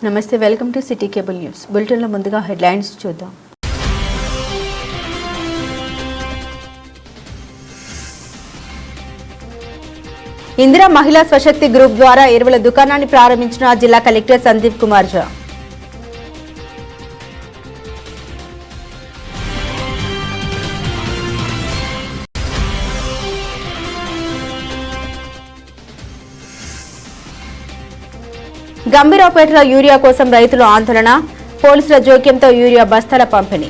నమస్తే, welcome to city cable news. బులెటిన్లో ముందుగా హెడ్లైన్స్ చూద్దాం. ఇందిరా మహిళా స్వశక్తి గ్రూప్ ద్వారా ఎరువుల దుకాణాన్ని ప్రారంభించిన జిల్లా కలెక్టర్ సందీప్ కుమార్ ఝా. గంభీరావుపేటలో యూరియా కోసం రైతులు ఆందోళన, పోలీసుల జోక్యంతో యూరియా బస్తాల పంపిణీ.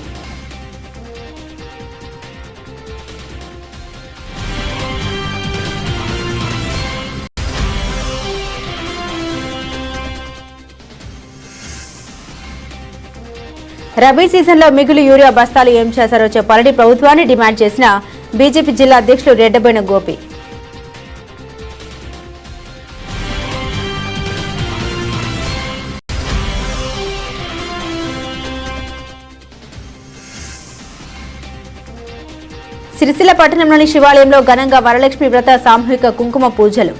రబీ సీజన్లో మిగులు యూరియా బస్తాలు ఏం చేశారో చెప్పాలని ప్రభుత్వాన్ని డిమాండ్ చేసిన బీజేపీ జిల్లా అధ్యక్షులు రెడ్డబోయిన గోపి. సిరిసిల్ల పట్టణంలోని శివాలయంలో ఘనంగా వరలక్ష్మి వ్రత సామూహిక కుంకుమ పూజలు.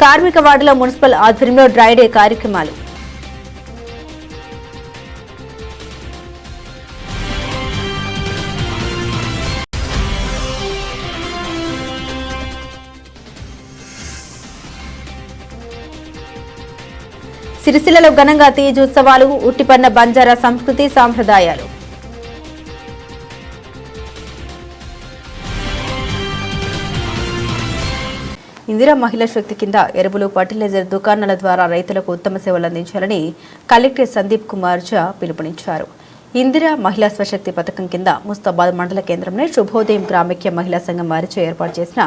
కార్మిక వార్డులో మున్సిపల్ ఆధ్వర్యంలో డ్రైడే కార్యక్రమాలు. సిరిసిల్లలో ఘనంగా తీజ్ ఉత్సవాలు, ఉట్టిపన్న బంజారా సంస్కృతి సాంప్రదాయాలు. ఇందిరా మహిళా శక్తి కింద ఎరువులు, ఫర్టిలైజర్ దుకాణాల ద్వారా రైతులకు ఉత్తమ సేవలు అందించాలని కలెక్టర్ సందీప్ కుమార్ ఝా పిలుపునిచ్చారు. ఇందిరా మహిళా స్వశక్తి పథకం కింద ముస్తాబాద్ మండల కేంద్రంలో శుభోదయం గ్రామీణ మహిళా సంఘం వారిచే ఏర్పాటు చేసిన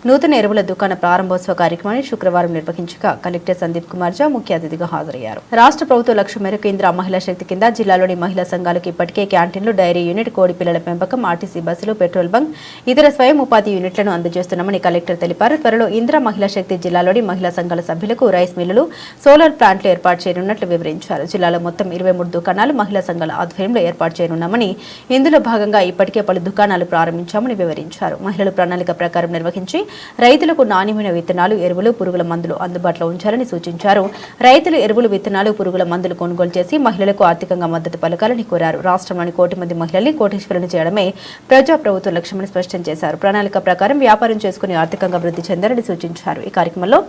నూతన ఎరువుల దుకాణ ప్రారంభోత్సవ కార్యక్రమాన్ని శుక్రవారం నిర్వహించగా కలెక్టర్ సందీప్ కుమార్ ఝా ముఖ్య అతిథిగా హాజరయ్యారు. రాష్ట్ర ప్రభుత్వ లక్ష్యం మేరకు ఇందిరా మహిళా శక్తి కింద జిల్లాలోని మహిళా సంఘాలకు ఇప్పటికే క్యాంటీన్లు, డైరీ యూనిట్, కోడి పిల్లల పెంపకం, ఆర్టీసీ బస్సులు, పెట్రోల్ బంక్, ఇతర స్వయం ఉపాధి యూనిట్లను అందజేస్తున్నామని కలెక్టర్ తెలిపారు. త్వరలో ఇందిరా మహిళా శక్తి జిల్లాలోని మహిళా సంఘాల సభ్యులకు రైస్ మిల్లులు, సోలార్ ప్లాంట్లు ఏర్పాటు చేయనున్నట్లు వివరించారు. జిల్లాలో మొత్తం 23 దుకాణాలు మహిళా సంఘాల ఆధ్వర్యంలో ఏర్పాటు చేయనున్నామని, ఇందులో భాగంగా ఇప్పటికే పలు దుకాణాలు ప్రారంభించామని వివరించారు. మహిళలు ప్రణాళిక ప్రకారం నిర్వహించి రైతులకు నాణ్యమైన విత్తనాలు, ఎరువులు, పురుగుల మందులు అందుబాటులో ఉంచాలని సూచించారు. రైతులు ఎరువులు, విత్తనాలు, పురుగుల మందులు కొనుగోలు చేసి మహిళలకు ఆర్థికంగా మద్దతు పలకాలని కోరారు. రాష్ట్రంలోని 1 కోటి మంది మహిళల్ని కోటీశ్వరులను చేయడమే ప్రజాప్రభుత్వ లక్ష్యమని స్పష్టం చేశారు. ప్రణాళిక ప్రకారం వ్యాపారం చేసుకుని ఆర్థికంగా అభివృద్ధి చెందాలని సూచించారు. ఈ కార్యక్రమంలో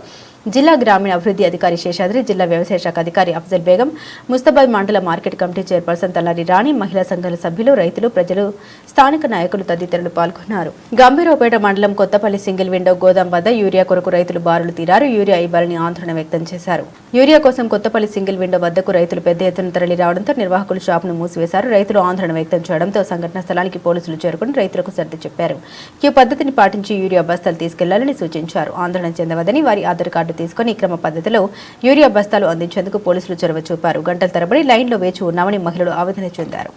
జిల్లా గ్రామీణ అభివృద్ధి అధికారి శేషాద్రి, జిల్లా వ్యవసాయ శాఖ అధికారి అఫ్జల్ బేగం, ముస్తాబాద్ మండల మార్కెట్ కమిటీ చైర్పర్సన్ తల్లారి రాణి, మహిళా సంఘాల సభ్యులు, రైతులు, ప్రజలు, స్థానిక నాయకులు తదితరులు పాల్గొన్నారు. గంభీరావుపేట మండలం కొత్తపల్లి సింగిల్ విండో గోదాం వద్ద యూరియా కొరకు రైతులు బారులు తీరారు. యూరియా ఇవ్వాలని ఆందోళన వ్యక్తం చేశారు. యూరియా కోసం కొత్తపల్లి సింగిల్ విండో వద్దకు రైతులు పెద్ద ఎత్తున తరలి రావడంతో నిర్వాహకులు షాపును మూసివేశారు. రైతులు ఆందోళన వ్యక్తం చేయడంతో సంఘటన స్థలానికి పోలీసులు చేరుకుని రైతులకు సర్ది చెప్పారు. క్యూ పద్ధతిని పాటించి యూరియా బస్తాలు తీసుకెళ్లాలని సూచించారు. ఆందోళన చెందవద్దని, వారి ఆధార్ కార్డు తీసుకుని క్రమ పద్ధతిలో యూరియా బస్తాలు అందించేందుకు పోలీసులు చొరవ చూపారు. గంటల తరబడి లైన్లో వేచి ఉన్నామని మహిళలు ఆవేదన చెందారు.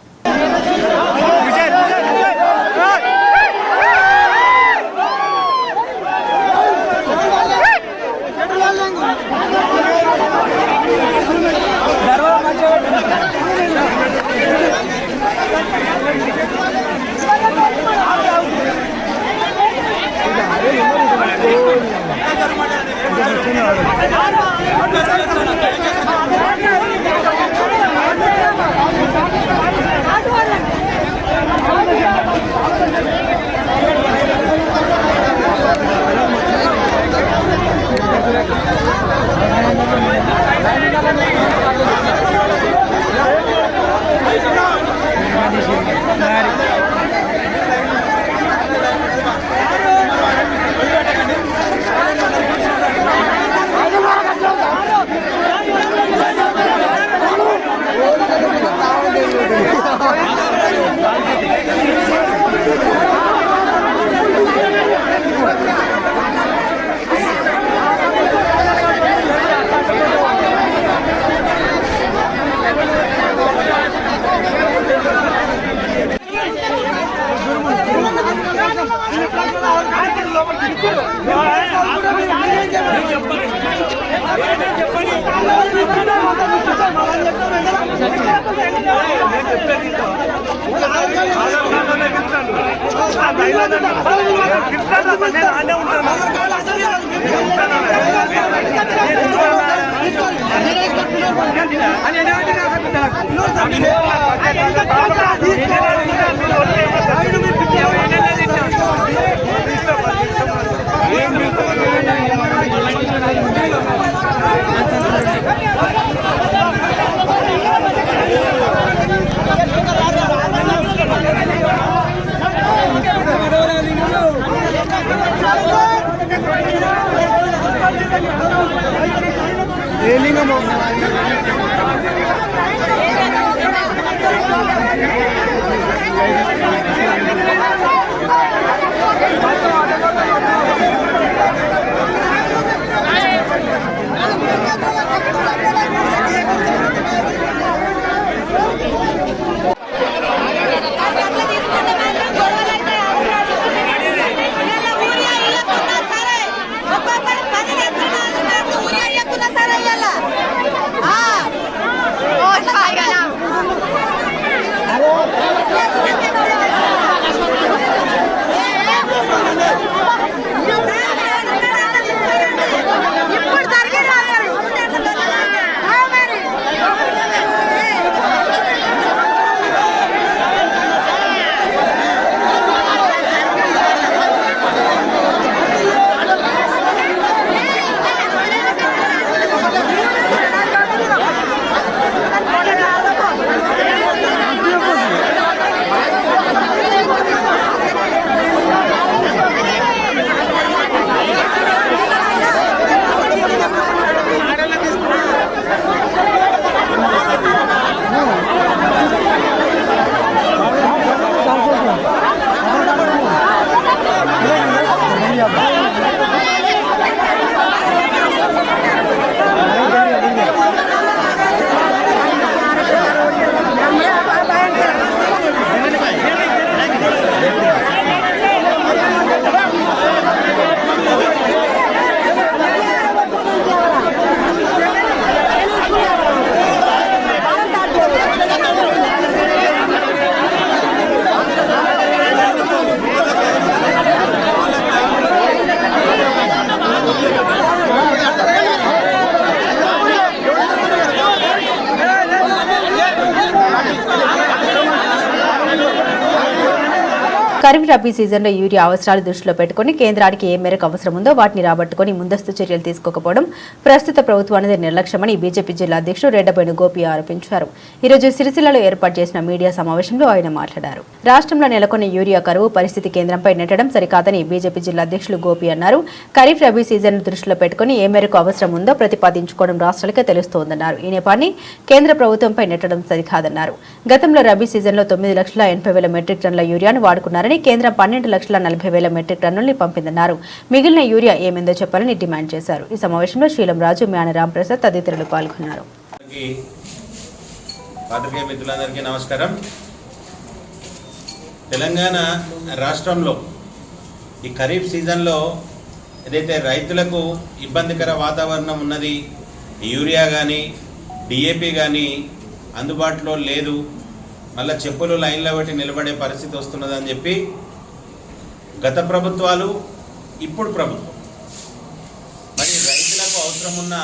చెప్పండి ఖరీఫ్ రబీ సీజన్లో యూరియా అవసరాలు దృష్టిలో పెట్టుకుని కేంద్రానికి ఏ మేరకు అవసరం ఉందో వాటిని రాబట్టుకుని ముందస్తు చర్యలు తీసుకోకపోవడం ప్రస్తుత ప్రభుత్వానికి నిర్లక్ష్యమని బీజేపీ జిల్లా అధ్యక్షుడు రెడ్డబోయిన గోపి ఆరోపించారు. ఈరోజు సిరిసిల్లలో ఏర్పాటు చేసిన మీడియా సమావేశంలో ఆయన మాట్లాడారు. రాష్ట్రంలో నెలకొన్న యూరియా కరువు పరిస్థితి కేంద్రంపై నెట్టడం సరికాదని బీజేపీ జిల్లా అధ్యక్షులు గోపి అన్నారు. ఖరీఫ్ రబీ సీజన్ దృష్టిలో పెట్టుకుని ఏ మేరకు అవసరం ఉందో ప్రతిపాదించుకోవడం రాష్ట్రాలకే తెలుస్తోందన్నారు. ఈ నేపాన్ని కేంద్ర ప్రభుత్వంపై నెట్టడం సరికాదన్నారు. గతంలో రబీ సీజన్లో 9,80,000 మెట్రిక్ టన్నుల యూరియాను వాడుకున్నారని కేంద్రం 12,40,000 మెట్రిక్ టన్నుల్ని పంపిందన్నారు. మిగిలిన యూరియా ఏమైందో చెప్పాలని డిమాండ్ చేశారు. ఈ సమావేశంలో శీలం రాజు, మ్యాన రాంప్రసాద్ తదితరులు పాల్గొన్నారు. నమస్కారం. తెలంగాణ రాష్ట్రంలో ఈ ఖరీఫ్ సీజన్లో ఏదైతే రైతులకు ఇబ్బందికర వాతావరణం ఉన్నది, యూరియా కానీ డిఏపి కానీ అందుబాటులో లేదు, మళ్ళీ చెప్పులు లైన్లో పెట్టి నిలబడే పరిస్థితి వస్తున్నదని చెప్పి గత ప్రభుత్వాలు, ఇప్పుడు ప్రభుత్వం మరి రైతులకు అవసరం ఉన్న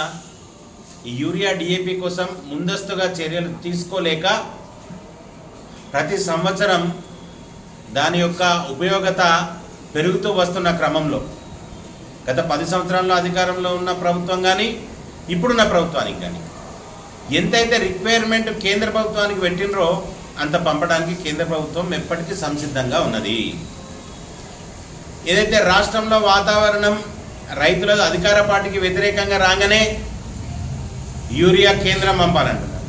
ఈ యూరియా డిఏపి కోసం ముందస్తుగా చర్యలు తీసుకోలేక ప్రతి సంవత్సరం దాని యొక్క ఉపయోగత పెరుగుతూ వస్తున్న క్రమంలో గత 10 సంవత్సరాల్లో అధికారంలో ఉన్న ప్రభుత్వం కానీ ఇప్పుడున్న ప్రభుత్వానికి కానీ ఎంతైతే రిక్వైర్మెంట్ కేంద్ర ప్రభుత్వానికి పెట్టినరో అంత పంపడానికి కేంద్ర ప్రభుత్వం ఎప్పటికీ సంసిద్ధంగా ఉన్నది. ఏదైతే రాష్ట్రంలో వాతావరణం రైతుల అధికార పార్టీకి వ్యతిరేకంగా రాగానే యూరియా కేంద్రం పంపాలంటున్నారు,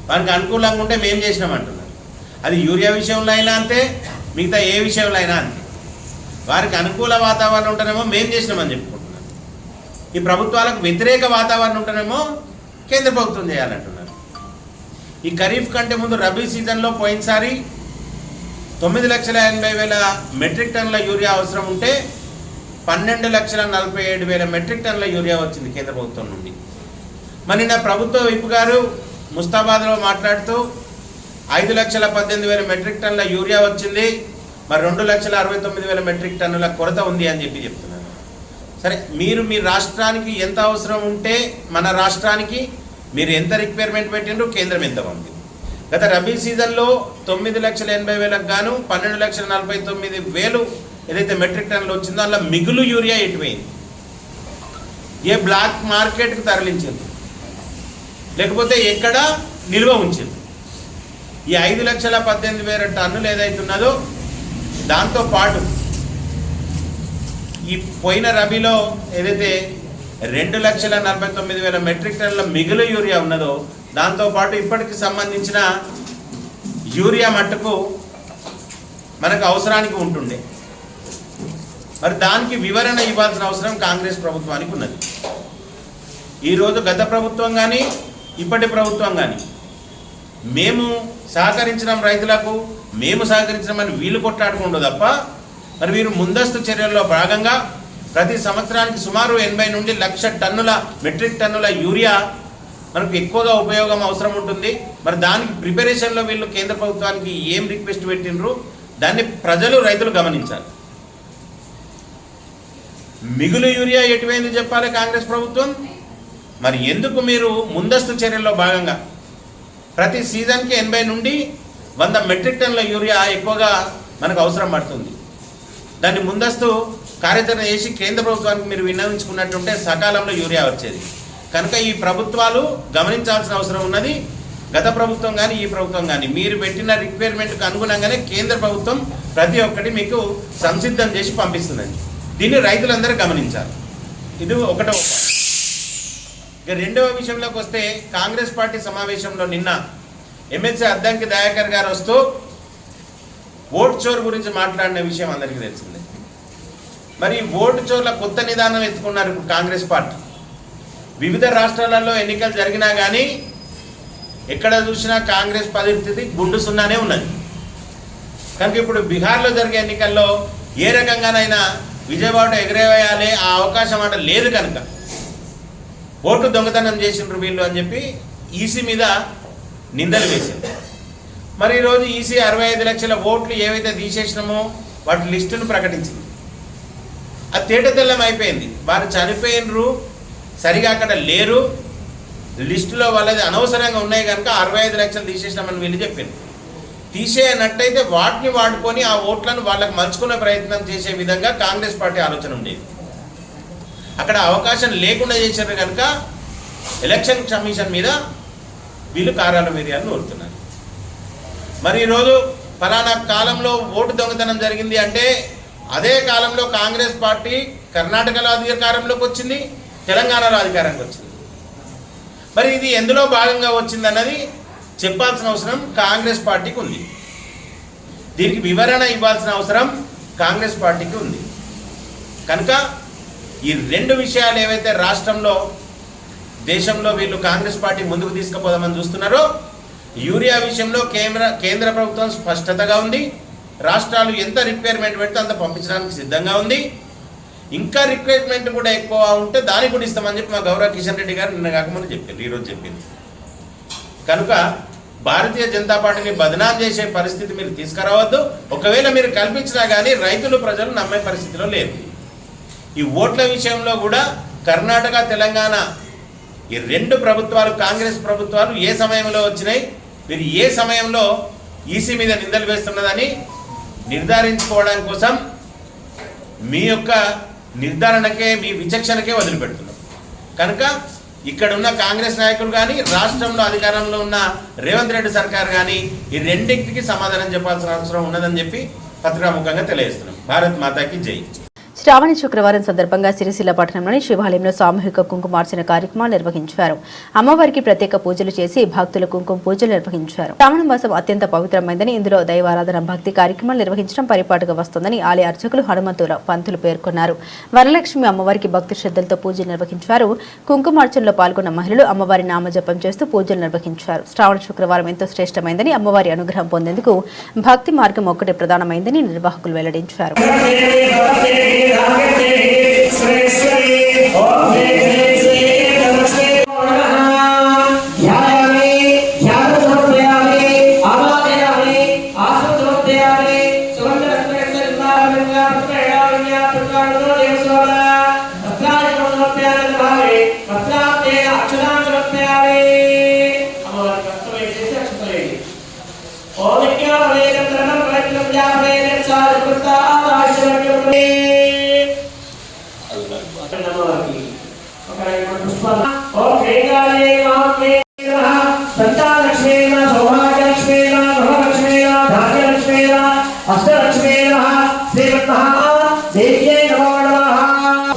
వారికి అనుకూలంగా ఉంటే మేము చేసినామంటున్నారు. అది యూరియా విషయంలో అయినా అంతే, మిగతా ఏ విషయంలో అయినా అంతే. వారికి అనుకూల వాతావరణం ఉంటేనేమో మేము చేసినామని చెప్పుకుంటున్నారు. ఈ ప్రభుత్వాలకు వ్యతిరేక వాతావరణం ఉంటేనేమో కేంద్ర ప్రభుత్వం చేయాలంటున్నారు. ఈ ఖరీఫ్ కంటే ముందు రబీ సీజన్లో పోయినసారి 9,80,000 మెట్రిక్ టన్నుల యూరియా అవసరం ఉంటే 12,47,000 మెట్రిక్ టన్నుల యూరియా వచ్చింది కేంద్ర ప్రభుత్వం నుండి. మరి నిన్న ప్రభుత్వ విప్ గారు ముస్తాబాద్లో మాట్లాడుతూ 5,18,000 మెట్రిక్ టన్నుల యూరియా వచ్చింది, మరి 2,69,000 మెట్రిక్ టన్నుల కొరత ఉంది అని చెప్తున్నారు. సరే, మీరు మీ రాష్ట్రానికి ఎంత అవసరం ఉంటే మన రాష్ట్రానికి మీరు ఎంత రిక్వైర్మెంట్ పెట్టిండ్రు, కేంద్రం ఎంత పంపింది? గత రబీ సీజన్లో 9,80,000కు గాను 12,49,000 ఏదైతే మెట్రిక్ టన్నులు వచ్చిందో అందులో మిగులు యూరియా ఎటుపోయింది? ఏ బ్లాక్ మార్కెట్కి తరలించింది, లేకపోతే ఎక్కడ నిల్వ ఉంచింది? ఈ 5,18,000 టన్నులు ఏదైతే ఉన్నదో దాంతో పాటు ఈ పోయిన రబీలో ఏదైతే 2,49,000 మెట్రిక్ టన్నుల మిగులు యూరియా ఉన్నదో దాంతోపాటు ఇప్పటికి సంబంధించిన యూరియా మట్టుకు మనకు అవసరానికి ఉంటుండే. మరి దానికి వివరణ ఇవ్వాల్సిన అవసరం కాంగ్రెస్ ప్రభుత్వానికి ఉన్నది. ఈరోజు గత ప్రభుత్వం కానీ ఇప్పటి ప్రభుత్వం కానీ మేము సహకరించడం రైతులకు, మేము సహకరించడం వీళ్ళు కొట్లాడుకుంటూ తప్ప మరి వీరు ముందస్తు చర్యల్లో భాగంగా ప్రతి సంవత్సరానికి సుమారు 80 నుండి 1,00,000 టన్నుల మెట్రిక్ టన్నుల యూరియా మనకు ఎక్కువగా ఉపయోగం అవసరం ఉంటుంది. మరి దానికి ప్రిపరేషన్లో వీళ్ళు కేంద్ర ప్రభుత్వానికి ఏం రిక్వెస్ట్ పెట్టినరు దాన్ని ప్రజలు, రైతులు గమనించాలి. మిగులు యూరియా ఎటువైంది చెప్పాలి కాంగ్రెస్ ప్రభుత్వం. మరి ఎందుకు మీరు ముందస్తు చర్యల్లో భాగంగా ప్రతి సీజన్కి 80 నుండి 100 మెట్రిక్ టన్నుల యూరియా ఎక్కువగా మనకు అవసరం పడుతుంది. దాన్ని ముందస్తు కార్యాచరణ చేసి కేంద్ర ప్రభుత్వానికి మీరు విన్నవించుకున్నట్టుంటే సకాలంలో యూరియా వచ్చేది. కనుక ఈ ప్రభుత్వాలు గమనించాల్సిన అవసరం ఉన్నది. గత ప్రభుత్వం కానీ ఈ ప్రభుత్వం కానీ మీరు పెట్టిన రిక్వైర్మెంట్కి అనుగుణంగానే కేంద్ర ప్రభుత్వం ప్రతి ఒక్కటి మీకు సంసిద్ధం చేసి పంపిస్తుందండి. దీన్ని రైతులందరూ గమనించాలి. ఇది ఒకటో. ఇక రెండవ విషయంలోకి వస్తే కాంగ్రెస్ పార్టీ సమావేశంలో నిన్న ఎమ్మెల్సీ అద్దంకి దయాకర్ గారు వస్తూ ఓటు చోరు గురించి మాట్లాడిన విషయం అందరికీ తెలిసిందే. మరి ఓటు చోర్ల కొత్త నిదానం ఎత్తుకున్నారు ఇప్పుడు కాంగ్రెస్ పార్టీ. వివిధ రాష్ట్రాలలో ఎన్నికలు జరిగినా కానీ ఎక్కడ చూసినా కాంగ్రెస్ పరిస్థితి గుండు సున్నానే ఉన్నది. కనుక ఇప్పుడు బీహార్లో జరిగే ఎన్నికల్లో ఏ రకంగానైనా విజయవాడ ఎగరేయాలి ఆ అవకాశం అట లేదు. కనుక ఓటు దొంగతనం చేసిండ్రు వీళ్ళు అని చెప్పి ఈసీ మీద నిందలు వేసింది. మరి ఈరోజు ఈసీ 65 లక్షల ఓట్లు ఏవైతే తీసేసినామో వాటి లిస్టును ప్రకటించింది. అది తేటతెల్లం అయిపోయింది. వారు చనిపోయినరు, సరిగా అక్కడ లేరు, లిస్టులో వాళ్ళది అనవసరంగా ఉన్నాయి కనుక 65 లక్షలు తీసేసినామని వీళ్ళు చెప్పింది. తీసేయనట్టయితే వాటిని వాడుకొని ఆ ఓట్లను వాళ్ళకి మలుచుకునే ప్రయత్నం చేసే విధంగా కాంగ్రెస్ పార్టీ ఆలోచన ఉండేది. అక్కడ అవకాశం లేకుండా చేశారు కనుక ఎలక్షన్ కమిషన్ మీద వీళ్ళు కారాల వీర్యాలను కోరుతున్నారు. మరి ఈరోజు ఫలానా కాలంలో ఓటు దొంగతనం జరిగింది అంటే అదే కాలంలో కాంగ్రెస్ పార్టీ కర్ణాటకలో అధికారంలోకి వచ్చింది, తెలంగాణలో అధికారంలోకి వచ్చింది. మరి ఇది ఎందులో భాగంగా వచ్చిందన్నది చెప్పాల్సిన అవసరం కాంగ్రెస్ పార్టీకి ఉంది. దీనికి వివరణ ఇవ్వాల్సిన అవసరం కాంగ్రెస్ పార్టీకి ఉంది. కనుక ఈ రెండు విషయాలు ఏవైతే రాష్ట్రంలో, దేశంలో వీళ్ళు కాంగ్రెస్ పార్టీ ముందుకు తీసుకుపోదామని చూస్తున్నారో, యూరియా విషయంలో కేంద్ర ప్రభుత్వం స్పష్టతగా ఉంది. రాష్ట్రాలు ఎంత రిక్వైర్మెంట్ పెడితే అంత పంపించడానికి సిద్ధంగా ఉంది. ఇంకా రిక్వైర్మెంట్ కూడా ఎక్కువ ఉంటే దానికి కూడా ఇస్తామని చెప్పి మా గౌరవ కిషన్ రెడ్డి గారు నిన్న కాకముందు చెప్పారు, ఈరోజు చెప్పింది. కనుక భారతీయ జనతా పార్టీని బదనాం చేసే పరిస్థితి మీరు తీసుకురావద్దు. ఒకవేళ మీరు కల్పించినా కానీ రైతులు, ప్రజలు నమ్మే పరిస్థితిలో లేదు. ఈ ఓట్ల విషయంలో కూడా కర్ణాటక, తెలంగాణ ఈ రెండు ప్రభుత్వాలు, కాంగ్రెస్ ప్రభుత్వాలు ఏ సమయంలో వచ్చినాయి, మీరు ఏ సమయంలో ఈసీ మీద నిందలు వేస్తున్నదని నిర్ధారించుకోవడం కోసం మీ యొక్క నిర్ధారణకే, మీ విచక్షణకే వదిలిపెడుతున్నాం. కనుక ఇక్కడ ఉన్న కాంగ్రెస్ నాయకులు కానీ, రాష్ట్రంలో అధికారంలో ఉన్న రేవంత్ రెడ్డి సర్కార్ కానీ ఈ రెండింటికి సమాధానం చెప్పాల్సిన అవసరం ఉన్నదని చెప్పి పత్రికాముఖంగా తెలియజేస్తున్నాం. భారత్ మాతాకి జై. శ్రావణ శుక్రవారం సందర్భంగా సిరిసిల్ల పట్టణంలోని శివాలయంలో సామూహిక కుంకుమార్చన కార్యక్రమాలు నిర్వహించారు. అమ్మవారికి ప్రత్యేక పూజలు చేసి భక్తులు కుంకుమ పూజలు నిర్వహించారు. శ్రావణ మాసం అత్యంత పవిత్రమైందని, ఇందులో దైవారాధన, భక్తి కార్యక్రమాలు నిర్వహించడం పరిపాటుగా వస్తుందని ఆలయ అర్చకులు హనుమంతురావు పంతులు పేర్కొన్నారు. వరలక్ష్మి అమ్మవారికి భక్తి శ్రద్ధలతో పూజలు నిర్వహించారు. కుంకుమార్చనలో పాల్గొన్న మహిళలు అమ్మవారి నామజపం చేస్తూ పూజలు నిర్వహించారు. శ్రావణ శుక్రవారం ఎంతో శ్రేష్టమైందని, అమ్మవారి అనుగ్రహం పొందేందుకు భక్తి మార్గం ఒక్కటే ప్రధానమైందని నిర్వాహకులు వెల్లడించారు. శ్రేష్ఠ ఓం శ్రీకాళే మహాత్మే నమః సంతానలక్ష్మీ నమః సౌభాగ్యలక్ష్మీ నమః గృహలక్ష్మీ నమః ధాన్యలక్ష్మీ నమః అష్టలక్ష్మీ నమః శ్రీమన్మహాదేవ్యై నమో నమః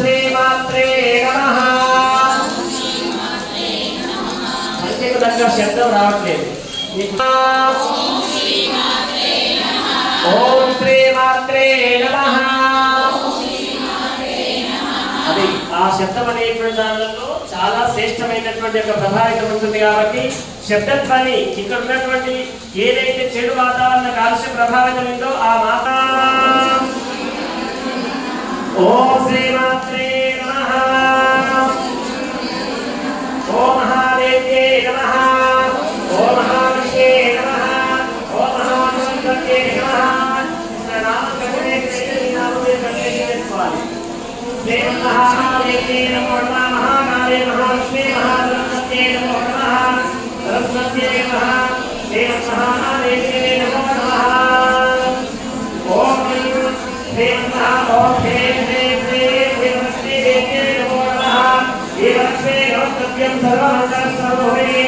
శ్రీమాత్రే నమః అంతేకు దగ్గర శబ్దం రావట్లేదు ఓం శ్రీమాత్రే నమః అది ఆ శబ్దం అనేటువంటి దానిలో చాలా శ్రేష్టమైనటువంటి ఒక ప్రభావితం ఉంటుంది కాబట్టి శబ్దత్వాన్ని ఇక్కడ ఉన్నటువంటి ఏదైతే చెడు వాతావరణ కాలుష్య ప్రభావితం ఉందో ఆ మాత ఓం శ్రీమాత్రే నమః ఓం మహాదేవ్యే నమః ఓం మహావిష్ణే నమః ఓం మహాగణపతయే నమః నామకరణే నామమే కర్తవ్యస్వామి దేవ మహాదేవ్యే నమో నమః మహాకాళే మహాలక్ష్మీ మహాగణపతయే నమో నమః సరస్వత్యే నమః దేవ మహాదేవ్యే నమో నమః ఓం దేవ మహాదేవ్యే నమో నమః దేవస్మే నమస్కృత్యం సర్వమంగళం సర్వోహే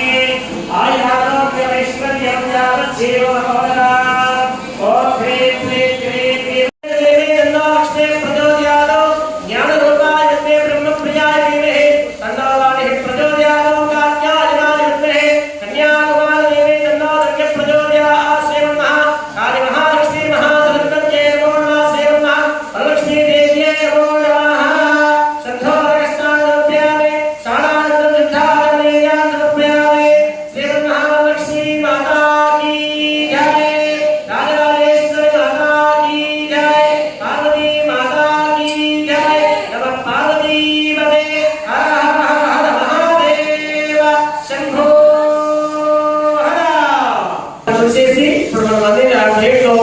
ఆయురారోగ్యమైశ్వర్యం యావజ్జీవనోహర ఓం హ్రీం క్లీం క్లీం క్లీం లక్ష్మీ ప్రచోదయాదో జ్ఞానరూపాయ బ్రహ్మప్రియాయ ధీమహి తన్నో వాణిః ప్రచోదయాదో కాత్యాయనాయ విద్మహే కన్యాకుమారీ తన్నో దుర్గే ప్రచోదయాత్ శ్రీమన్మహా కాళీ మహాలక్ష్మీ మహాసరస్వత్యై నమో నమః శ్రీమన్మహా వరలక్ష్మీ దేవ్యై నమో నమః సంధ్యోదకస్నానోప్యామి సానానందసిద్ధారణీయానోప్యామి శ్రీమన్మహాలక్ష్మీ మాతా కీ జై రాజరాజేశ్వరి మాతా కీ జై పార్వతీ మాతా కీ జై నమః పార్వతీపతే హర హర హర మహాదేవ శంభో హర చేసి ఇప్పుడు మనం అందరి ఆ ప్లేట్లో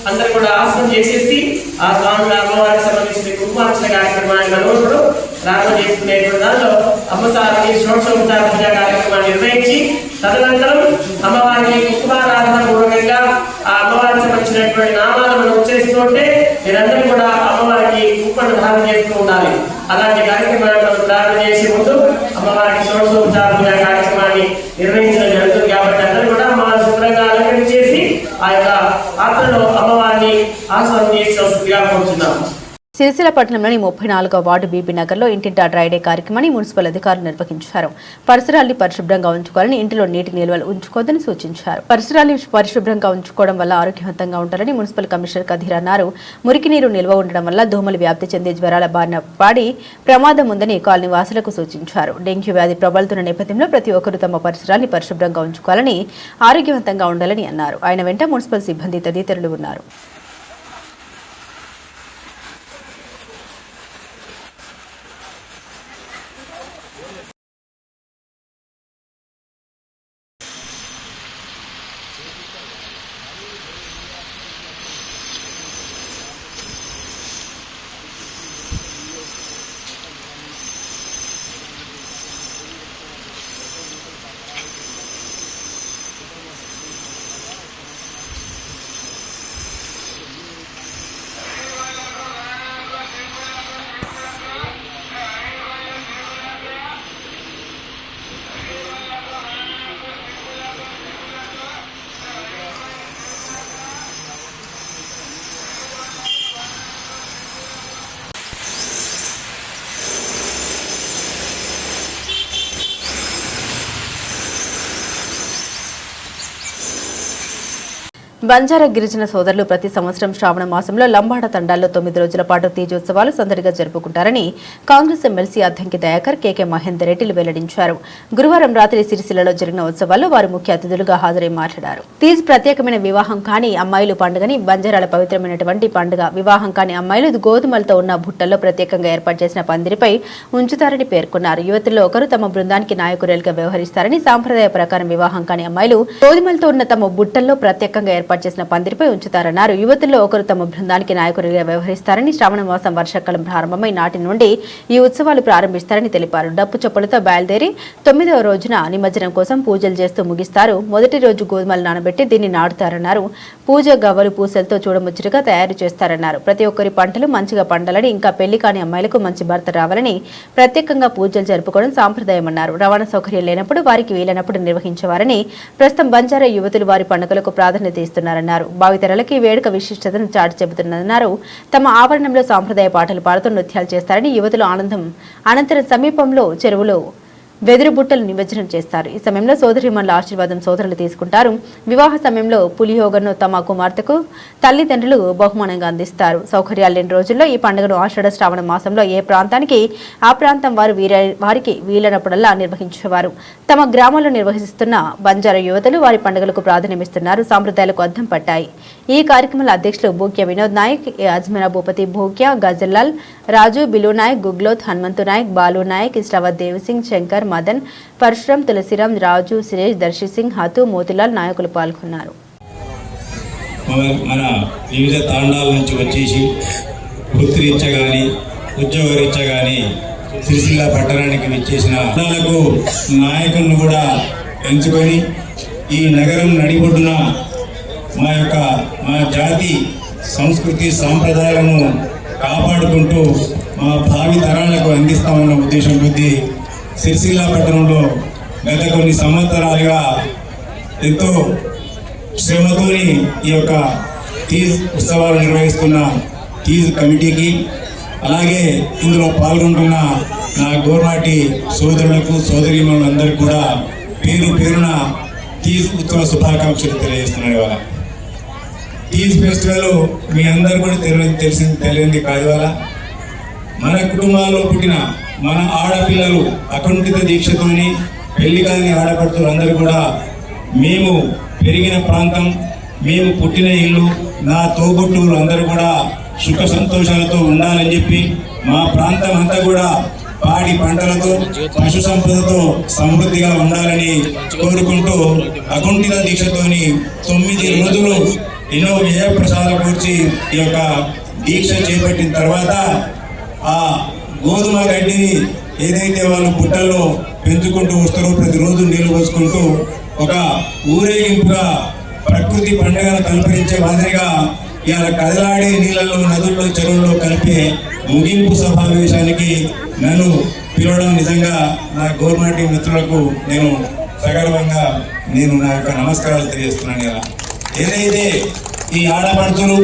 అందరూ కూడా ఆసనం చేసేసి ఆ స్వామి అమ్మవారికి సంబంధించిన కుంకుమార్చన కార్యక్రమాన్ని మనం ఇప్పుడు ప్రారంభం చేసుకునేటువంటి దానిలో అమ్మవారికి షోడశోపచార పూజా కార్యక్రమాన్ని నిర్వహించి తదనంతరం అమ్మవారికి కుంకుమారాధన పూర్వకంగా ఆ అమ్మవారికి సంబంధించినటువంటి నామాలు మనం ఉచ్చరిస్తుంటే మీరందరూ కూడా అమ్మవారికి కుంకుమను ధారణ చేస్తూ ఉండాలి. అలాంటి కార్యక్రమాన్ని మనం ప్రారంభం చేసే ముందు అమ్మవారికి షోడశోపచార పూజా కార్యక్రమాన్ని నిర్వహించడం జరుగుతుంది కాబట్టి అందరూ కూడా అమ్మవారి శుభ్రంగా అలంకరణ చేసి ఆ యొక్క పాత్రలో అమ్మవారిని ఆస్వాదన చేసి వస్తుందిగా కోరుచున్నాం. సిరిసిల్ల పట్టణంలోని 34వ వార్డు బీబీ నగర్లో ఇంటింటా డ్రై డే కార్యక్రమాన్ని మున్సిపల్ అధికారులు నిర్వహించారు. పరిసరాల్ని పరిశుభ్రంగా ఉంచుకోవాలని, ఇంటిలో నీటి నిల్వలు ఉంచుకోవద్దని సూచించారు. పరిసరాల్ని పరిశుభ్రంగా ఉంచుకోవడం వల్ల ఆరోగ్యవంతంగా ఉంటారని మున్సిపల్ కమిషనర్ కధీర్ అన్నారు. మురికి నీరు నిల్వ ఉండడం వల్ల దోమలు వ్యాప్తి చెంది జ్వరాల బారిన పడి ప్రమాదం ఉందని కాలనీ వాసులకు సూచించారు. డెంగ్యూ వ్యాధి ప్రబలుతున్న నేపథ్యంలో ప్రతి ఒక్కరూ తమ పరిసరాల్ని పరిశుభ్రంగా ఉంచుకోవాలని, ఆరోగ్యవంతంగా ఉండాలని అన్నారు. ఆయన వెంట మున్సిపల్ సిబ్బంది తదితరులు ఉన్నారు. బంజారా గిరిజన సోదరులు ప్రతి సంవత్సరం శ్రావణ మాసంలో లంబాడ తండాల్లో 9 రోజుల పాటు తీజోత్సవాలు సందడిగా జరుపుకుంటారని కాంగ్రెస్ ఎమ్మెల్సీ అద్దంకి దయాకర్ కేకే మహేందర్ రెడ్డిలు వెల్లడించారు. గురువారం రాత్రి సిరిసిల్లలో జరిగిన ఉత్సవాల్లో వారు ముఖ్య అతిథులుగా హాజరై మాట్లాడారు. తీజ్ ప్రత్యేకమైన వివాహం కాని అమ్మాయిలు పండుగని, బంజారాల పవిత్రమైనటువంటి పండుగ. వివాహం కాని అమ్మాయిలు గోధుమలతో ఉన్న బుట్టల్లో ప్రత్యేకంగా ఏర్పాటు చేసిన పందిరిపై ఉంచుతారని పేర్కొన్నారు. యువతుల్లో ఒకరు తమ బృందానికి నాయకురాలుగా వ్యవహరిస్తారని, సాంప్రదాయ ప్రకారం వివాహం కాని అమ్మాయిలు గోధుమలతో ఉన్న తమ బుట్టల్లో ప్రత్యేకంగా ఏర్పాటు ఏర్పాటు చేసిన పందిరిపై ఉంచుతారన్నారు. యువతుల్లో ఒకరు తమ బృందానికి నాయకుడిగా వ్యవహరిస్తారని, శ్రావణ మాసం వర్షాకాలం ప్రారంభమై నాటి నుండి ఈ ఉత్సవాలు ప్రారంభిస్తారని తెలిపారు. డప్పు చప్పులతో బయలుదేరి 9వ రోజున నిమజ్జనం కోసం పూజలు చేస్తూ ముగిస్తారు. మొదటి రోజు గోధుమలు నానబెట్టి దీన్ని నాటుతారన్నారు. పూజ గవ్వలు పూసలతో చూడముచ్చటగా తయారు చేస్తారన్నారు. ప్రతి ఒక్కరి పంటలు మంచిగా పండాలని, ఇంకా పెళ్లి కాని అమ్మాయిలకు మంచి భర్త రావాలని ప్రత్యేకంగా పూజలు జరుపుకోవడం సాంప్రదాయమన్నారు. రవాణా సౌకర్యం లేనప్పుడు వారికి వీలైనప్పుడు నిర్వహించేవారని, ప్రస్తుతం బంజారా యువతులు వారి పండుగలకు ప్రాధాన్యత ఇస్తున్నారన్నారు. భావితరాలకి వేడుక విశిష్టతను చాటి చెబుతున్నారు. తమ ఆవరణంలో సాంప్రదాయ పాటలు పాడుతూ నృత్యాలు చేస్తారని, యువతులు ఆనందం అనంతరం సమీపంలో చెరువులో వెదురు బుట్టలు నిమజ్జనం చేస్తారు. ఈ సమయంలో సోదరిమణుల ఆశీర్వాదం సోదరులు తీసుకుంటారు. వివాహ సమయంలో పులిహోగను తమ కుమార్తెకు తల్లిదండ్రులు బహుమానంగా అందిస్తారు. సౌకర్యాలు లేని రోజుల్లో ఈ పండుగను ఆషాఢ శ్రావణ మాసంలో ఏ ప్రాంతానికి ఆ ప్రాంతం వారికి వీలైనప్పుడల్లా నిర్వహించేవారు. తమ గ్రామంలో నిర్వహిస్తున్న బంజారా యువతలు వారి పండుగలకు ప్రాధాన్యమిస్తున్నారు. సాంప్రదాయాలకు అద్దం పట్టాయి. ఈ కార్యక్రమంలో అధ్యక్షులు భూక్య వినోద్ నాయక్, అజ్మీరా భూపతి భూక్య, గజల్లాల్ రాజు, బిలు నాయక్, గుగ్లోత్ హనుమంతు నాయక్, బాలు నాయక్, ఇష్టావత్ దేవసింగ్, శంకర్, మదన్, పరశురాం, తులసిరాం, రాజు, సురేష్, దర్శి సింగ్, హతు, మోతిలాల్ నాయకులు పాల్గొన్నారు. మన వివిధ తాండాల నుంచి వచ్చేసి వృత్తిరీత్యా కానీ ఉద్యోగరీత్యా కానీ సిరిసిల్ల పట్టణానికి విచ్చేసిన నాయకులను కూడా ఎంచుకొని ఈ నగరం నడిబొడ్డున మా జాతి సంస్కృతి సాంప్రదాయాలను కాపాడుకుంటూ మా భావి తరాలకు అందిస్తామన్న ఉద్దేశం కొద్దీ సిరిసిల్ల పట్టణంలో గత కొన్ని సంవత్సరాలుగా ఎంతో శ్రమతోని ఈ యొక్క తీజ్ ఉత్సవాలు నిర్వహిస్తున్న తీజ్ కమిటీకి, అలాగే ఇందులో పాల్గొంటున్న నా గోర్నాటి సోదరులకు సోదరీమణులందరికీ కూడా పేరు పేరున తీజ్ ఉత్సవ శుభాకాంక్షలు తెలియజేస్తున్నాను. ఇవాళ తీజ్ ఫెస్టివల్ మీ అందరూ కూడా తెలియంది కాదు. ఇవాళ మన కుటుంబాల్లో పుట్టిన మన ఆడపిల్లలు అకుంఠిత దీక్షతోని పెళ్లి కాని ఆడపడుతులు అందరూ కూడా మేము పెరిగిన ప్రాంతం, మేము పుట్టిన ఇల్లు, నా తోబుట్టువులు అందరూ కూడా సుఖ సంతోషాలతో ఉండాలని చెప్పి మా ప్రాంతం అంతా కూడా పాడి పంటలతో పశు సంపదతో సమృద్ధిగా ఉండాలని కోరుకుంటూ అకుంఠిత దీక్షతోని 9 రోజులు ఎన్నో వ్యయ ప్రసాదాల గురించి ఈ యొక్క దీక్ష చేపట్టిన తర్వాత ఆ గోధుమ గడ్డిని ఏదైతే వాళ్ళు పుట్టల్లో పెంచుకుంటూ వస్తారో ప్రతిరోజు నీళ్లు పోసుకుంటూ ఒక ఊరేగింపుగా ప్రకృతి పండుగను కల్పించే మాదిరిగా ఇలా కదలాడే నీళ్ళలో, నదుల్లో, చెరువుల్లో కలిపే ముగింపు సమావేశానికి నన్ను పిలవడం నిజంగా నా గవర్నమెంట్ మిత్రులకు నేను సగర్వంగా నా యొక్క నమస్కారాలు తెలియజేస్తున్నాను. ఇలా ఏదైతే ఈ ఆడపడుచులు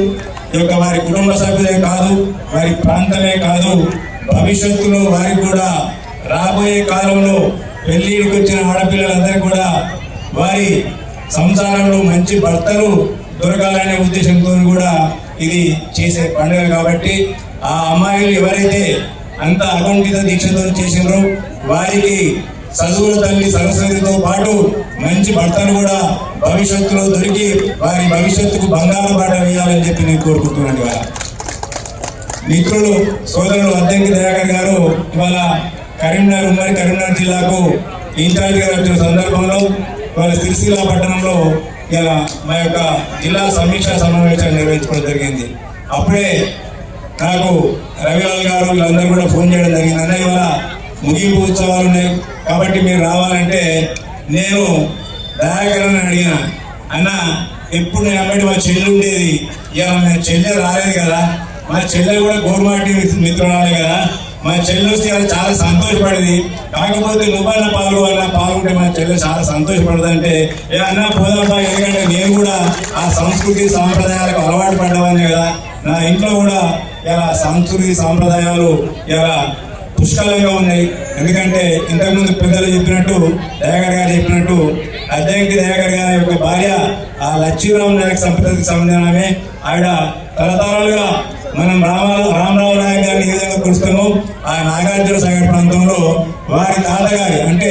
యొక్క వారి కుటుంబ సభ్యులే కాదు, వారి ప్రాంతమే కాదు, భవిష్యత్తులో వారికి కూడా రాబోయే కాలంలో పెళ్లికి వచ్చిన ఆడపిల్లలందరూ కూడా వారి సంసారంలో మంచి భర్తలు దొరకాలనే ఉద్దేశంతో కూడా ఇది చేసే పండుగ కాబట్టి ఆ అమ్మాయిలు ఎవరైతే అంత అకుంఠిత దీక్షతో చేసినారో వారికి చదువుల తల్లి సరస్వతితో పాటు మంచి భర్తలు కూడా భవిష్యత్తులో దొరికి వారి భవిష్యత్తుకు బంగారు బాట వేయాలని చెప్పి నేను కోరుకుంటున్నాను. ఇవాళ మిత్రులు సోదరులు అద్దంకి దయాకర్ గారు ఇవాళ ఉమ్మడి కరీంనగర్ జిల్లాకు ఇన్ఛార్జిగా వచ్చిన సందర్భంలో ఇవాళ సిరిసిల్ల పట్టణంలో ఇలా మా యొక్క జిల్లా సమీక్షా సమావేశాన్ని నిర్వహించుకోవడం జరిగింది. అప్పుడే నాకు రవిలాల్ గారు వీళ్ళందరూ కూడా ఫోన్ చేయడం జరిగింది. అన్న ఇవాళ ముగింపు ఉత్సవాలు ఉన్నాయి కాబట్టి మీరు రావాలంటే నేను దయాకరని అడిగిన, అన్న ఎప్పుడు నేను అమ్మటి మా చెల్లి ఉండేది, ఇలా మా చెల్లె రాలేదు కదా, మా చెల్లె కూడా గవర్నమెంట్ మిత్రురాలే కదా, మా చెల్లి వస్తే చాలా సంతోషపడేది, కాకపోతే నువ్వన్నా పాల్గొంటే మా చెల్లె చాలా సంతోషపడదు అంటే ఏ అన్న పోదాపా, ఎందుకంటే నేను కూడా ఆ సంస్కృతి సాంప్రదాయాలకు అలవాటు పడ్డవాన్ని కదా, నా ఇంట్లో కూడా ఇలా సంస్కృతి సాంప్రదాయాలు ఇలా పుష్కలంగా ఉన్నాయి. ఎందుకంటే ఇంతకుముందు పెద్దలు చెప్పినట్టు, దయాకర్ గారు చెప్పినట్టు అద్దంకి దయాకర్ గారి యొక్క భార్య ఆ లక్ష్మీరావు నాయక్ సంపదకి సంబంధమే. ఆవిడ తరతరాలుగా మనం రామరావు నాయక్ గారిని ఏ విధంగా కొలుస్తామో ఆ నాగార్జున సాగర్ ప్రాంతంలో వారి తాతగారి అంటే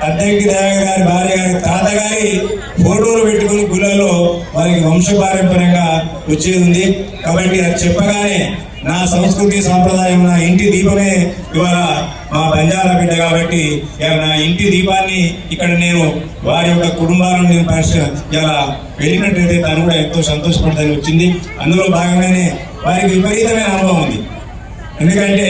అద్దెకి దయాకర్ గారి భార్య గారి తాత గారి ఫోటోలు పెట్టుకుని గుళ్ళలో వారికి వంశపారంపర్యంగా వచ్చేది ఉంది. కాబట్టి అది చెప్పగానే నా సంస్కృతి సాంప్రదాయం, నా ఇంటి దీపమే ఇవాళ మా బంజారా బిడ్డ కాబట్టి ఇవాళ నా ఇంటి దీపాన్ని ఇక్కడ నేను వారి యొక్క కుటుంబాలను నేను ఇలా వెళ్ళినట్టయితే తను కూడా ఎంతో సంతోషపడతాని వచ్చింది. అందులో భాగంగానే వారికి విపరీతమైన అనుభవం ఉంది. ఎందుకంటే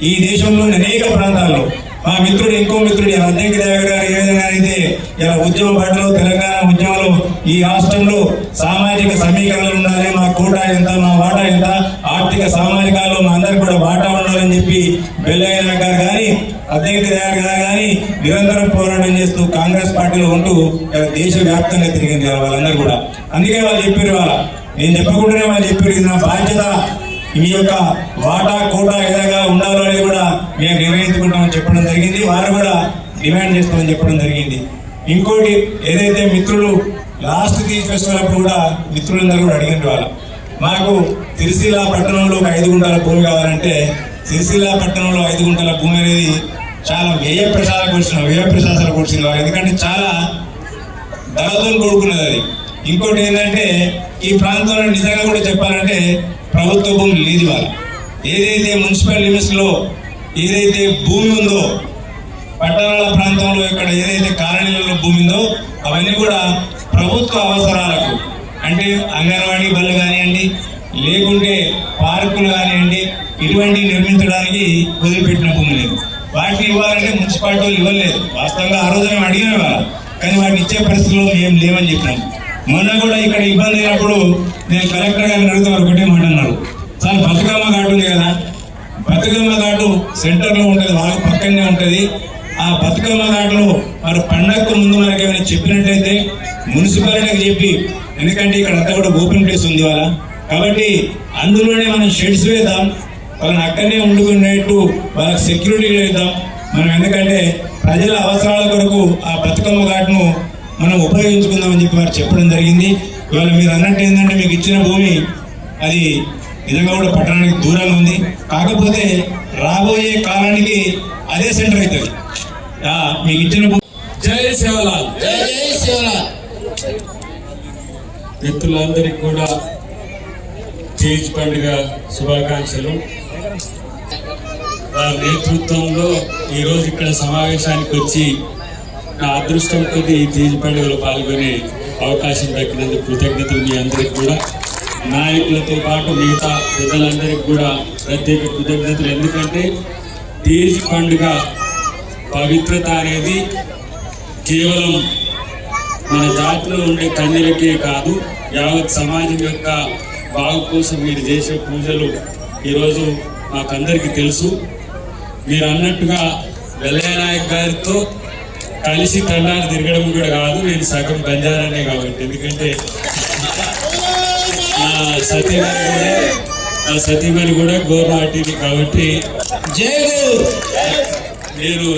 ఈ దేశంలోని అనేక ప్రాంతాల్లో మా మిత్రుడు ఇంకో మిత్రుడు అద్దెకి దయాకర్ గారు ఏ విధంగా అయితే ఇలా ఉద్యమ బాటలో తెలంగాణ ఉద్యమంలో ఈ రాష్ట్రంలో సామాజిక సమీకరణలు ఉండాలి, మా కోటా ఎంత, మా వాటా ఎంత, ఆర్థిక సామాజికాల్లో మా అందరికి కూడా వాటా ఉండాలని చెప్పి బెల్లయ్య గారు కానీ అద్దెకి దయాకర్ గారు కానీ నిరంతరం పోరాటం చేస్తూ కాంగ్రెస్ పార్టీలో ఉంటూ దేశవ్యాప్తంగా తిరిగింది వాళ్ళందరూ కూడా. అందుకే వాళ్ళు చెప్పారు, వాళ్ళ నేను చెప్పకుండానే వాళ్ళు చెప్పారు, ఇది నా బాధ్యత, మీ యొక్క వాటా కోటా ఏదైనా ఉండాలో అనేది కూడా మేము నిర్ణయించుకుంటామని చెప్పడం జరిగింది. వారు కూడా డిమాండ్ చేస్తామని చెప్పడం జరిగింది. ఇంకోటి ఏదైతే మిత్రులు లాస్ట్ తీజ్ ఫెస్టివల్ అప్పుడు కూడా మిత్రులందరూ కూడా అడిగిన వాళ్ళ మాకు సిరిసిల్ల పట్టణంలో ఒక 5 గుంటల భూమి కావాలంటే సిరిసిల్ల పట్టణంలో 5 గుంటల భూమి అనేది చాలా వ్యయ ప్రశాసన కూర్చుంది వారు. ఎందుకంటే చాలా ధరతో కూడుకున్నది అది. ఇంకోటి ఏంటంటే ఈ ప్రాంతంలో నిజంగా కూడా చెప్పాలంటే ప్రభుత్వ భూమి లేదు. వాళ్ళు ఏదైతే మున్సిపల్ లిమిట్స్ లో ఏదైతే భూమి ఉందో పట్టణాల ప్రాంతంలో ఇక్కడ ఏదైతే కాలనీలలో భూమి ఉందో అవన్నీ కూడా ప్రభుత్వ అవసరాలకు అంటే అంగన్వాడీ బళ్ళు కానివ్వండి, లేకుంటే పార్కులు కానివ్వండి, ఇటువంటి నిర్మించడానికి వదిలిపెట్టిన భూమి లేదు. వాటిని ఇవ్వాలంటే మున్సిపాలిటీ వాళ్ళు ఇవ్వలేదు. వాస్తవంగా ఆ రోజు మేము అడిగిన వాళ్ళు, కానీ వాటిని ఇచ్చే పరిస్థితుల్లో మేము లేవని చెప్పినాం. మొన్న కూడా ఇక్కడ ఇబ్బంది అయినప్పుడు నేను కలెక్టర్ గారిని అడిగితే వారు ఒకటే మాట అన్నారు, సార్ బతుకమ్మ ఘాటు ఉంది కదా, బతుకమ్మ ఘాటు సెంటర్లో ఉంటుంది, వాళ్ళ పక్కనే ఉంటుంది. ఆ బతుకమ్మ ఘాటులో మరి పండగకు ముందు మనకి ఏమైనా చెప్పినట్టయితే మున్సిపాలిటీకి చెప్పి, ఎందుకంటే ఇక్కడ అంతా కూడా ఓపెన్ ప్లేస్ ఉంది వాళ్ళ, కాబట్టి అందులోనే మనం షెడ్స్ వేద్దాం, వాళ్ళని అక్కడనే వండుకునేట్టు వాళ్ళకి సెక్యూరిటీ వేద్దాం మనం. ఎందుకంటే ప్రజల అవసరాల కొరకు ఆ బతుకమ్మ ఘాటును మనం ఉపయోగించుకుందామని చెప్పి వారు చెప్పడం జరిగింది. ఇవాళ మీరు అన్నట్టు ఏంటంటే మీకు ఇచ్చిన భూమి అది నిజంగా కూడా పట్టణానికి దూరంగా ఉంది. కాకపోతే రాబోయే కాలానికి అదే సెంటర్ అవుతుంది. మీకు ఇచ్చిన భూమి. జై సేవలాల్, జై జై సేవలాల్. మిత్రులందరికీ కూడా తీజ్ పండుగ శుభాకాంక్షలు. వారి నేతృత్వంలో ఈరోజు ఇక్కడ సమావేశానికి వచ్చి నా అదృష్టం కొద్ది ఈ తీజ్ పండుగలో పాల్గొనే అవకాశం దక్కినందుకు కృతజ్ఞతలు మీ అందరికి కూడా. నాయకులతో పాటు మిగతా పెద్దలందరికీ కూడా ప్రత్యేక కృతజ్ఞతలు. ఎందుకంటే తీజ్ పండుగ పవిత్రత అనేది కేవలం మన జాతిలో ఉండే కన్యలకే కాదు, యావత్ సమాజం యొక్క బాగు కోసం మీరు చేసే పూజలు ఈరోజు మాకందరికీ తెలుసు. మీరు అన్నట్టుగా వెల్లయ్య నాయక్ గారితో కలిసి తండాలు తిరగడం కూడా కాదు, నేను సగం బంజారానే కాబట్టి. ఎందుకంటే నా సతీమణి కూడా గోర్వాటిని కాబట్టి నేను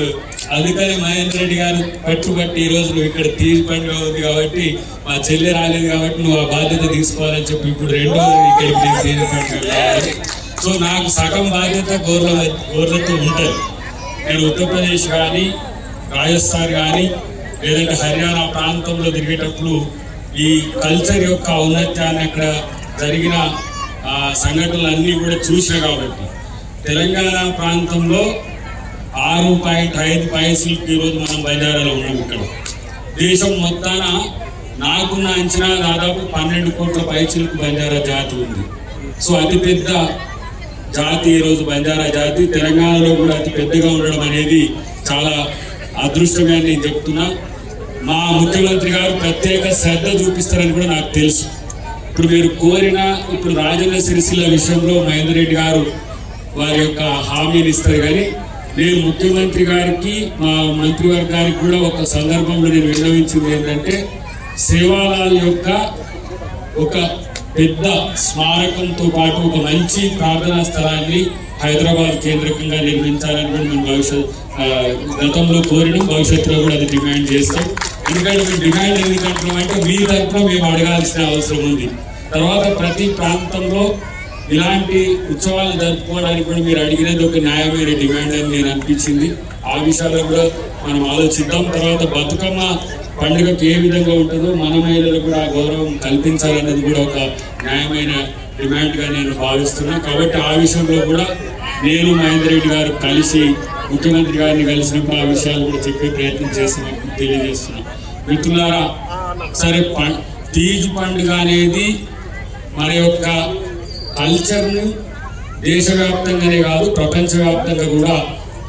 అందుకని మహేందర్ రెడ్డి గారు పట్టుబట్టి ఈరోజు నువ్వు ఇక్కడ తీజ్ పండుగ ఉంది కాబట్టి మా చెల్లె రాలేదు కాబట్టి నువ్వు ఆ బాధ్యత తీసుకోవాలని చెప్పి ఇప్పుడు రెండో ఇక్కడికి నేను తీజ్ పండుగ కావాలి. సో నాకు సగం బాధ్యత గోర్లతో ఉంటుంది. నేను ఉత్తరప్రదేశ్ కానీ రాజస్థాన్ కానీ లేదంటే హర్యానా ప్రాంతంలో తిరిగేటప్పుడు ఈ కల్చర్ యొక్క ఔన్నత్యాన్ని అక్కడ జరిగిన సంఘటనలన్నీ కూడా చూసినా కాబట్టి తెలంగాణ ప్రాంతంలో 6.5 పైసలకి ఈరోజు మనం బంజారాలో ఉన్నాం. ఇక్కడ దేశం మొత్తాన నాకున్న అంచనా దాదాపు 12 కోట్ల పైసలకు బంజారా జాతి ఉంది. సో అతిపెద్ద జాతి ఈరోజు బంజారా జాతి. తెలంగాణలో కూడా అతి పెద్దగా ఉండడం అనేది చాలా అదృష్టంగా నేను చెప్తున్నా. మా ముఖ్యమంత్రి గారు ప్రత్యేక శ్రద్ధ చూపిస్తారని కూడా నాకు తెలుసు. ఇప్పుడు మీరు కోరిన ఇప్పుడు రాజన్న సిరిసిల్ల విషయంలో మహేందర్ రెడ్డి గారు వారి యొక్క హామీని ఇస్తారు. కానీ నేను ముఖ్యమంత్రి గారికి మా మంత్రివర్గానికి కూడా ఒక సందర్భంలో నేను విన్నవించింది ఏంటంటే సేవాలాల్ యొక్క ఒక పెద్ద స్మారకంతో పాటు ఒక మంచి ప్రార్థనా స్థలాన్ని హైదరాబాద్ కేంద్రకంగా నిర్మించాలని కూడా మేము గతంలో కోరినాం, భవిష్యత్తులో కూడా అది డిమాండ్ చేస్తాం. ఎందుకంటే మేము డిమాండ్ ఎందుకంటున్నామంటే మీ తరఫున మేము అడగాల్సిన అవసరం ఉంది. తర్వాత ప్రతి ప్రాంతంలో ఇలాంటి ఉత్సవాలు జరుపుకోవడానికి కూడా మీరు అడిగినది ఒక న్యాయమైన డిమాండ్ అని నేను అనిపించింది. ఆ విషయాల్లో కూడా మనం ఆలోచిద్దాం. తర్వాత బతుకమ్మ పండుగకి ఏ విధంగా ఉంటుందో మన మహిళలకు కూడా ఆ గౌరవం కల్పించాలన్నది కూడా ఒక న్యాయమైన డిమాండ్గా నేను భావిస్తున్నా. కాబట్టి ఆ విషయంలో కూడా నేను మహేందర్ రెడ్డి గారు కలిసి ముఖ్యమంత్రి గారిని కలిసినప్పుడు ఆ విషయాలు కూడా చెప్పే ప్రయత్నం చేసినప్పుడు తెలియజేస్తున్నాం. మిత్రులారా, సరే తీజ్ పండుగ అనేది మన యొక్క కల్చర్ను దేశవ్యాప్తంగానే కాదు ప్రపంచవ్యాప్తంగా కూడా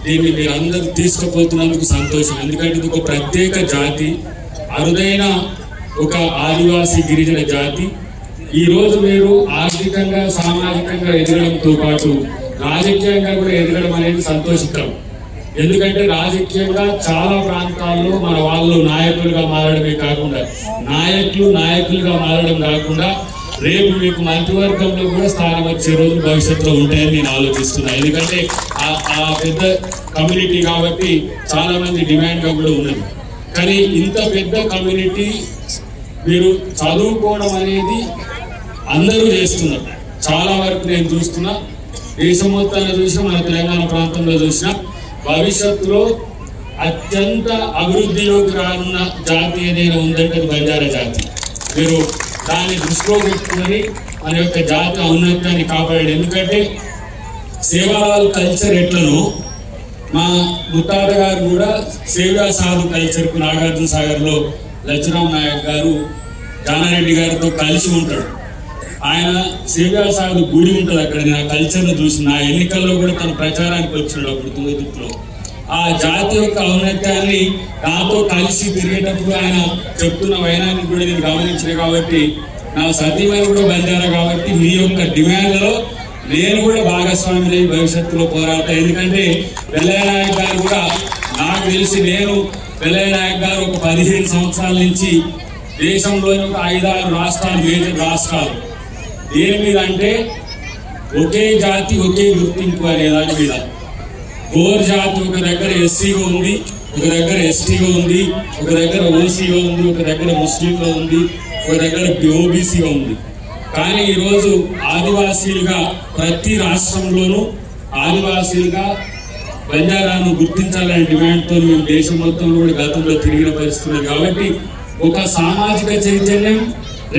దీన్ని మీరు అందరూ తీసుకుపోతున్నందుకు సంతోషం. ఎందుకంటే ఇది ఒక ప్రత్యేక జాతి, అరుదైన ఒక ఆదివాసీ గిరిజన జాతి. ఈరోజు మీరు ఆర్థికంగా సామాజికంగా ఎదగడంతో పాటు రాజకీయంగా కూడా ఎదగడం అనేది సంతోషకరం. ఎందుకంటే రాజకీయంగా చాలా ప్రాంతాల్లో మన వాళ్ళు నాయకులుగా మారడమే కాకుండా నాయకులుగా మారడం కాకుండా రేపు మీకు మంత్రివర్గంలో కూడా స్థానం వచ్చే రోజులు భవిష్యత్తులో ఉంటాయని నేను ఆలోచిస్తున్నాను. ఎందుకంటే ఆ పెద్ద కమ్యూనిటీ కాబట్టి చాలా మంది డిమాండ్గా కూడా ఉన్నది. కానీ ఇంత పెద్ద కమ్యూనిటీ మీరు చదువుకోవడం అనేది అందరూ చేస్తున్నారు. చాలా వరకు నేను చూస్తున్నా, దేశం మొత్తంలో చూసినా, మన తెలంగాణ ప్రాంతంలో చూసినా, భవిష్యత్తులో అత్యంత అభివృద్ధిలోకి రానున్న జాతి ఏదైనా ఉందంటే బంజారా జాతి. మీరు దాన్ని దృష్టిలో పెట్టుకుని మన యొక్క జాతి ఔన్నత్యాన్ని కాపాడండి. ఎందుకంటే సేవాలాల్ కల్చర్ ఎట్లనో మా ముత్తాత గారు కూడా సేవా సాధు కల్చర్కు నాగార్జున సాగర్లో లక్ష్మణరావు నాయక్ గారు జానారెడ్డి గారితో కలిసి ఉంటాడు. ఆయన సేవా సాధు గుడి ఉంటుంది అక్కడ. నేను ఆ కల్చర్ను చూసిన ఆ ఎన్నికల్లో కూడా తన ప్రచారానికి వచ్చినాడు అప్పుడు తుంగతుర్తిలో. ఆ జాతి యొక్క ఔన్నత్యాన్ని నాతో కలిసి తిరిగేటప్పుడు ఆయన చెప్తున్న వైనాన్ని కూడా నేను గమనించిన కాబట్టి నా సతీమణి కూడా బంజారా కాబట్టి మీ యొక్క డిమాండ్లలో నేను కూడా భాగస్వామి భవిష్యత్తులో పోరాడతా. ఎందుకంటే వెల్లయ్య నాయక్ గారు కూడా నాకు తెలిసి వెల్లయ్య నాయక్ గారు ఒక 15 సంవత్సరాల నుంచి దేశంలోని ఒక 5-6 రాష్ట్రాలు మేజర్ రాష్ట్రాలు దేని మీద అంటే ఒకే జాతి ఒకే గుర్తింపు అనే దాని మీద. గోర్ జాతి ఒక దగ్గర ఎస్సీగా ఉంది, ఒక దగ్గర ఎస్టీగా ఉంది, ఒక దగ్గర ఓసీగా ఉంది, ఒక దగ్గర ముస్లింగా ఉంది, ఒక దగ్గర ఓబీసీగా ఉంది. కానీ ఈరోజు ఆదివాసీలుగా ప్రతి రాష్ట్రంలోనూ ఆదివాసీలుగా బంజారాను గుర్తించాలనే డిమాండ్తో మేము దేశం మొత్తంలో కూడా గతంలో తిరిగిన పరిస్థితులు. కాబట్టి ఒక సామాజిక చైతన్యం,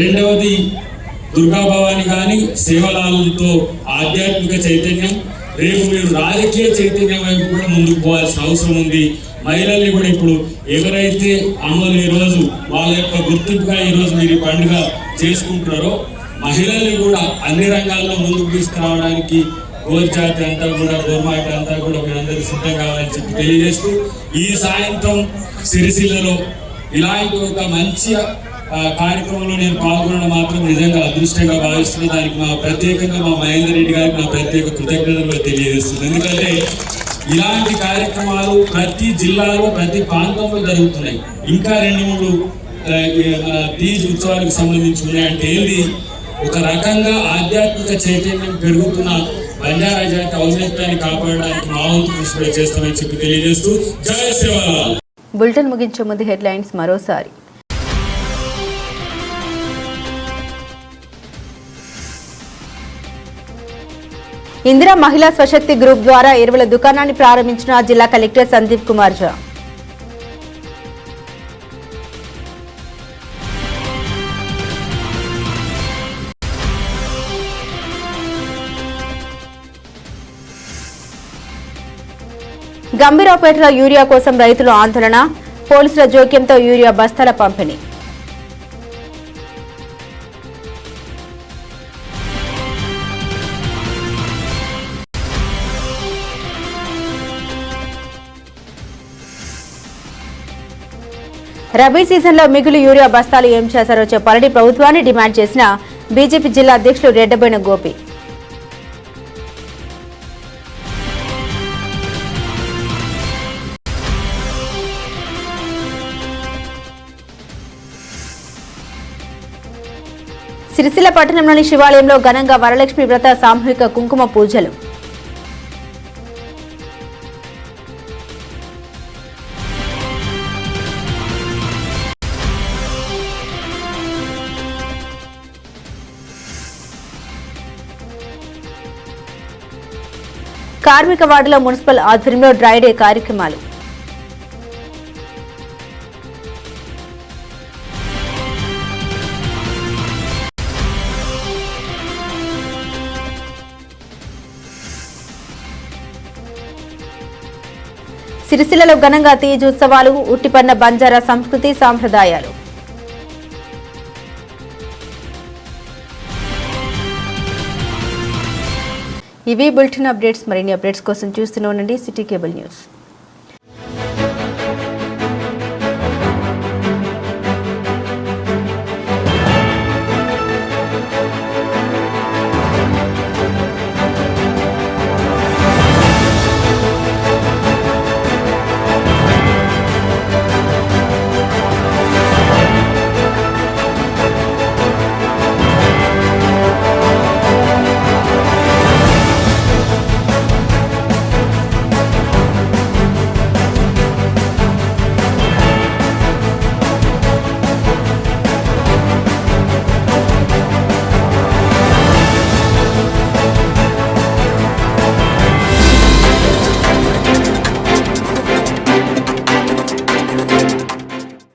రెండవది దుర్గాభవాని కానీ సేవలాలతో ఆధ్యాత్మిక చైతన్యం, రేపు మీరు రాజకీయ చైతన్యం వైపు కూడా ముందుకు పోవాల్సిన అవసరం ఉంది. మహిళల్ని కూడా ఇప్పుడు ఎవరైతే అమ్మలు ఈరోజు వాళ్ళ యొక్క గుర్తింపుగా ఈరోజు మీరు ఈ పండుగ చేసుకుంటున్నారో మహిళల్ని కూడా అన్ని రంగాల్లో ముందుకు తీసుకురావడానికి గోర్ జాతి అంతా కూడా గోర్మాట అంతా కూడా మీరందరూ సిద్ధం కావాలని చెప్పి తెలియజేస్తూ ఈ సాయంత్రం సిరిసిల్లలో ఇలాంటి ఒక మంచి కార్యక్రమంలో నేను పాల్గొనడం మాత్రం నిజంగా అదృష్టంగా భావిస్తున్న దానికి ప్రత్యేకంగా మా మహేందర్ రెడ్డి గారికి నా ప్రత్యేక కృతజ్ఞతలు తెలియజేస్తుంది. ఎందుకంటే ఇలాంటి కార్యక్రమాలు ప్రతి జిల్లాలో ప్రతి ప్రాంతంలో జరుగుతున్నాయి. ఇంకా 2-3 తీజ్ ఉత్సవాలకు సంబంధించి ఉన్నాయంటే ఏంది, ఒక రకంగా ఆధ్యాత్మిక చైతన్యం పెరుగుతున్న బంజారా జాతి ఔన్నత్యాన్ని కాపాడడానికి మా వంతు కృషి చేస్తామని చెప్పి తెలియజేస్తూ జై సేవలాల్. బులెటిన్ ముగించే ముందు హెడ్లైన్స్ మరోసారి. ఇందిరా మహిళా స్వశక్తి గ్రూప్ ద్వారా ఎరువుల దుకాణాన్ని ప్రారంభించిన జిల్లా కలెక్టర్ సందీప్ కుమార్ ఝా. గంభీరావుపేటలో యూరియా కోసం రైతులు ఆందోళన, పోలీసుల జోక్యంతో యూరియా బస్తాల పంపిణీ. రబీ సీజన్లో మిగులు యూరియా బస్తాలు ఏం చేశారో చెప్పాలని ప్రభుత్వాన్ని డిమాండ్ చేసిన బీజేపీ జిల్లా అధ్యక్షులు రెడ్డబోయిన గోపి. సిరిసిల్ల పట్టణంలోని శివాలయంలో ఘనంగా వరలక్ష్మి వ్రత సామూహిక కుంకుమ పూజలు. కార్మిక వార్డులో మున్సిపల్ ఆధ్వర్యంలో డ్రై డే కార్యక్రమాలు. సిరిసిల్లలో ఘనంగా తీజ్ ఉత్సవాలు, ఉట్టిపన్న బంజారా సంస్కృతి సాంప్రదాయాలు. ఇవి బులెటిన్ అప్డేట్స్. మరిన్ని అప్డేట్స్ కోసం చూస్తూనే ఉండండి సిటీ కేబుల్ న్యూస్.